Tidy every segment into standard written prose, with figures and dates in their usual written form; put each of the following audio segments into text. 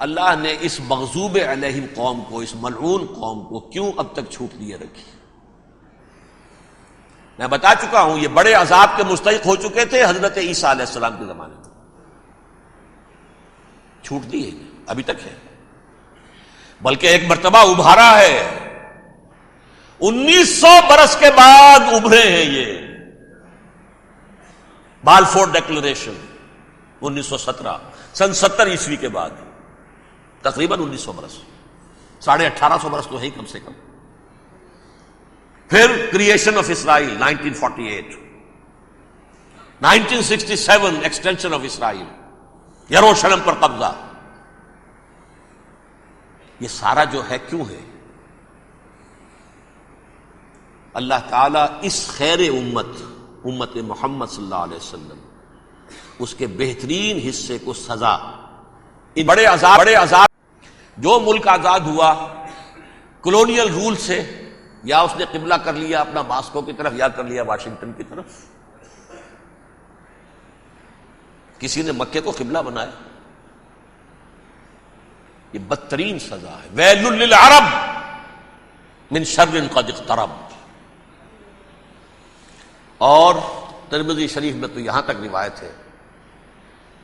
اللہ نے اس مغضوب علیہم قوم کو، اس ملعون قوم کو کیوں اب تک چھوٹ دیے رکھی؟ میں بتا چکا ہوں یہ بڑے عذاب کے مستحق ہو چکے تھے حضرت عیسیٰ علیہ السلام کے زمانے میں، چھوٹ دی ہے، ابھی تک ہے، بلکہ ایک مرتبہ ابھارا ہے، 1900 برس کے بعد ابھرے ہیں یہ، بالفور ڈیکلریشن 1917 سن 70 عیسوی کے بعد، تقریباً 1900 برس، 1850 برس تو ہے ہی کم سے کم۔ پھر creation of Israel 1948، 1967 extension of Israel, یروشلم پر قبضہ، یہ سارا جو ہے کیوں ہے؟ اللہ تعالیٰ اس خیر امت محمد صلی اللہ علیہ وسلم، اس کے بہترین حصے کو سزا، بڑے عذاب، جو ملک آزاد ہوا کولونیل رول سے، یا اس نے قبلہ کر لیا اپنا ماسکو کی طرف یا کر لیا واشنگٹن کی طرف، کسی نے مکے کو قبلہ بنایا، یہ بدترین سزا ہے۔ ویل للعرب من شر قد اقترب۔ اور ترمذی شریف میں تو یہاں تک روایت ہے،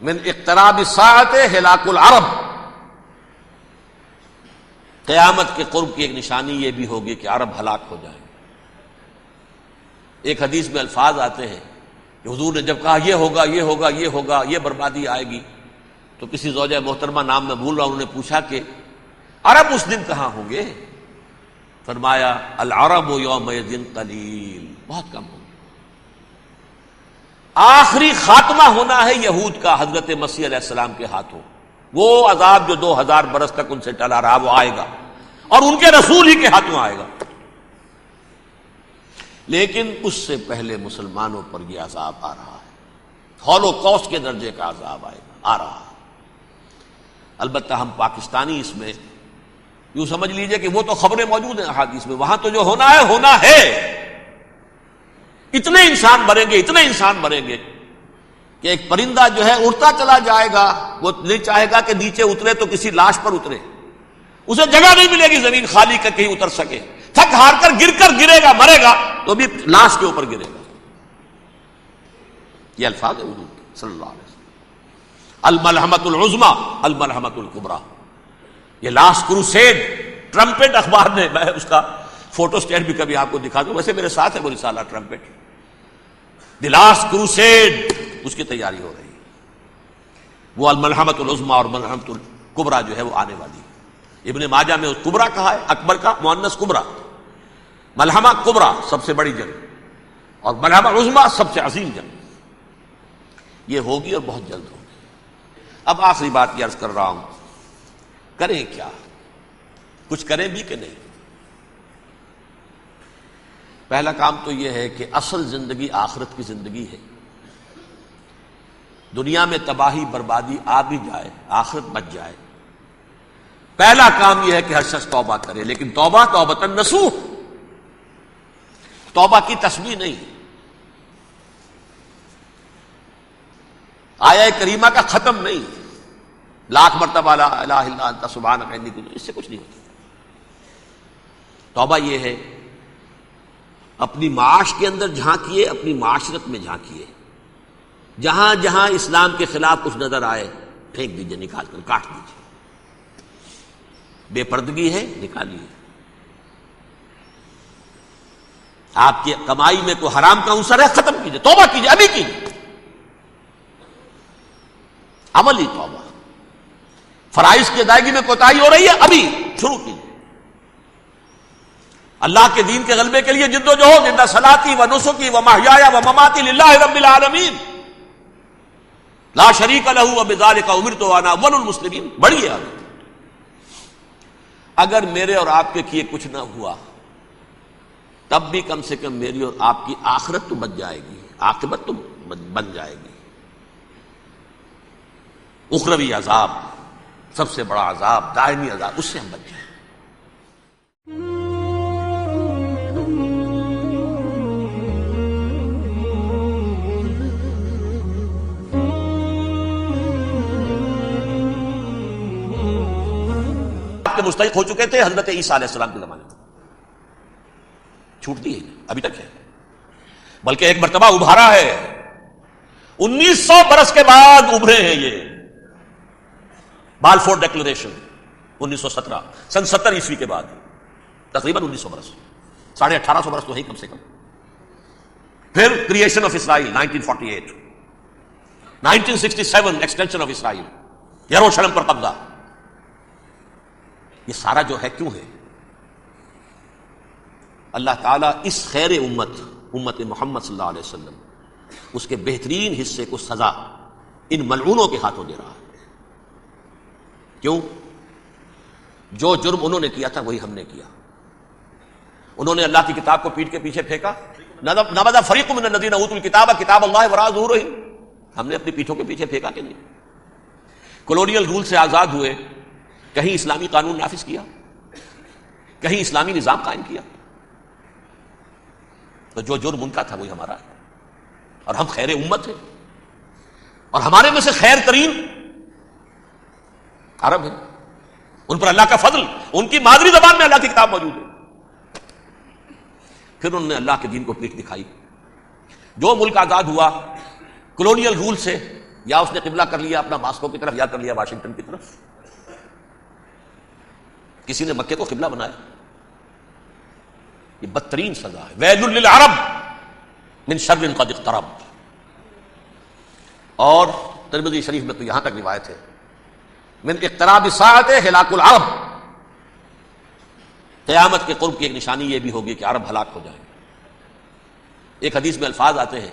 من اقتراب الساعۃ ہلاک العرب، قیامت کے قرب کی ایک نشانی یہ بھی ہوگی کہ عرب ہلاک ہو جائیں گے۔ ایک حدیث میں الفاظ آتے ہیں کہ حضور نے جب کہا یہ ہوگا یہ ہوگا یہ ہوگا، یہ بربادی آئے گی، تو کسی زوجہ محترمہ نام میں بھول رہا ہوں، انہوں نے پوچھا کہ عرب اس دن کہاں ہوں گے؟ فرمایا العرب یومئذ قلیل، بہت کم ہوں گے۔ آخری خاتمہ ہونا ہے یہود کا حضرت مسیح علیہ السلام کے ہاتھوں، وہ عذاب جو 2000 برس تک ان سے ٹلا رہا وہ آئے گا، اور ان کے رسول ہی کے ہاتھوں آئے گا۔ لیکن اس سے پہلے مسلمانوں پر یہ عذاب آ رہا ہے، ہولوکاسٹ کے درجے کا عذاب آ رہا ہے۔ البتہ ہم پاکستانی اس میں یوں سمجھ لیجئے کہ وہ تو خبریں موجود ہیں احادیث میں، وہاں تو جو ہونا ہے، اتنے انسان مریں گے کہ ایک پرندہ جو ہے اڑتا چلا جائے گا، وہ نہیں چاہے گا کہ نیچے اترے تو کسی لاش پر اترے، اسے جگہ نہیں ملے گی زمین خالی کر کہیں اتر سکے، تھک ہار کر گرے گا، مرے گا تو بھی لاش کے اوپر گرے گا۔ یہ الفاظ ہے حضور صلی اللہ علیہ وسلم، الملحمۃ العظمی الملحمۃ الکبریٰ، یہ لاسٹ کروسیڈ، ٹرمپٹ اخبار نے، میں اس کا فوٹو اسٹیٹ بھی کبھی آپ کو دکھا دوں، ویسے میرے ساتھ ہے وہ رسالہ ٹرمپٹ، دی لاسٹ کروسیڈ، اس کی تیاری ہو رہی ہے۔ وہ الملحمۃ العظمی اور ملحمۃ الکبریٰ جو ہے وہ آنے والی ہے۔ ابن ماجہ میں کبریٰ کہا ہے، اکبر کا مؤنث کبریٰ، ملحمہ کبریٰ سب سے بڑی جنگ، اور ملحمہ عظمی سب سے عظیم جنگ، یہ ہوگی اور بہت جلد ہوگی۔ اب آخری بات یہ عرض کر رہا ہوں، کریں کیا؟ کچھ کریں بھی کہ نہیں؟ پہلا کام تو یہ ہے کہ اصل زندگی آخرت کی زندگی ہے۔ دنیا میں تباہی بربادی آ بھی جائے، آخرت بچ جائے، پہلا کام یہ ہے کہ ہر شخص توبہ کرے، لیکن توبہ توبۃ نصوح، توبہ کی تسبیح نہیں، آیہ کریمہ کا ختم نہیں، لاکھ مرتبہ لا الہ الا انت سبحانک انی کنت، اس سے کچھ نہیں ہوتا۔ توبہ یہ ہے اپنی معاش کے اندر جھانکیے، اپنی معاشرت میں جھانکیے، جہاں جہاں اسلام کے خلاف کچھ نظر آئے پھینک دیجیے، نکال کر کاٹ دیجیے، بے پردگی ہے نکالیے، آپ کی کمائی میں کوئی حرام کا عنصر ہے ختم کیجیے، توبہ کیجیے، ابھی کیجیے، عملی توبہ۔ فرائض کی ادائیگی میں کوتاہی ہو رہی ہے، ابھی شروع کیجیے، اللہ کے دین کے غلبے کے لیے جد و جہد، ان صلاتی و نسکی و محیایا و مماتی للہ رب العالمین لا شریک لہ وبذالک امرت وانا اول المسلمین، بڑی ہے۔ اگر میرے اور آپ کے کیے کچھ نہ ہوا تب بھی کم سے کم میری اور آپ کی آخرت تو بچ جائے گی، عاقبت تو بن جائے گی۔ اخروی عذاب، سب سے بڑا عذاب، دائمی عذاب، اس سے ہم بچ جائیں۔ کے مستحق ہو چکے تھے حضرت عیسیٰ علیہ السلام کے زمانے میں. چھوٹتی ہے ابھی تک ہے، بلکہ ایک مرتبہ ابھارا ہے. 1900 برس کے بعد ابھرے ہیں یہ. بالفور ڈیکلریشن 1917 سن 70 عیسوی کے بعد، تقریباً 1900 برس، 1850 برس تو ہے کم سے کم. پھر creation of Israel 1948، 1967 extension of Israel, یروشلم پر قبضہ. یہ سارا جو ہے کیوں ہے؟ اللہ تعالیٰ اس خیر امت محمد صلی اللہ علیہ وسلم اس کے بہترین حصے کو سزا ان ملعونوں کے ہاتھوں دے رہا ہے. کیوں؟ جو جرم انہوں نے کیا تھا وہی ہم نے کیا. انہوں نے اللہ کی کتاب کو پیٹھ کے پیچھے پھینکا. نبذ فریق من الذین اوتوا الکتاب کتاب اللہ وراء ظہورہم، ہم نے اپنی پیٹھوں کے پیچھے پھینکا کہ نہیں. کولونیل رول سے آزاد ہوئے، کہیں اسلامی قانون نافذ کیا، کہیں اسلامی نظام قائم کیا. تو جو جرم ان کا تھا وہی ہمارا ہے، اور ہم خیر امت ہیں، اور ہمارے میں سے خیر ترین عرب ہیں. ان پر اللہ کا فضل، ان کی مادری زبان میں اللہ کی کتاب موجود ہے. پھر انہوں نے اللہ کے دین کو پیٹھ دکھائی. جو ملک آزاد ہوا کولونیل رول سے، یا اس نے قبلہ کر لیا اپنا ماسکو کی طرف یا کر لیا واشنگٹن کی طرف. کسی نے مکے کو قبلہ بنایا. یہ بدترین سزا ہے. ویل للعرب من شر قد اقترب. اور ترمذی شریف میں تو یہاں تک روایت ہے من اقتراب الساعۃ ہلاک العرب، قیامت کے قرب کی ایک نشانی یہ بھی ہوگی کہ عرب ہلاک ہو جائیں. ایک حدیث میں الفاظ آتے ہیں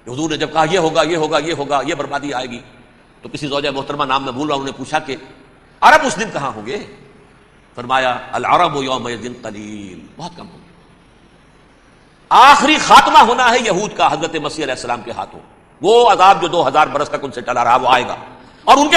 کہ حضور نے جب کہا یہ ہوگا یہ ہوگا یہ ہوگا یہ بربادی آئے گی، تو کسی زوجہ محترمہ نام میں بھول رہا ہوں، انہوں نے پوچھا کہ عرب اس دن کہاں ہوں گے؟ فرمایا العرب یومئذ قلیل، بہت کم ہوں گے. آخری خاتمہ ہونا ہے یہود کا حضرت مسیح علیہ السلام کے ہاتھوں. وہ عذاب جو 2000 برس تک ان سے ٹلا رہا وہ آئے گا، اور ان کے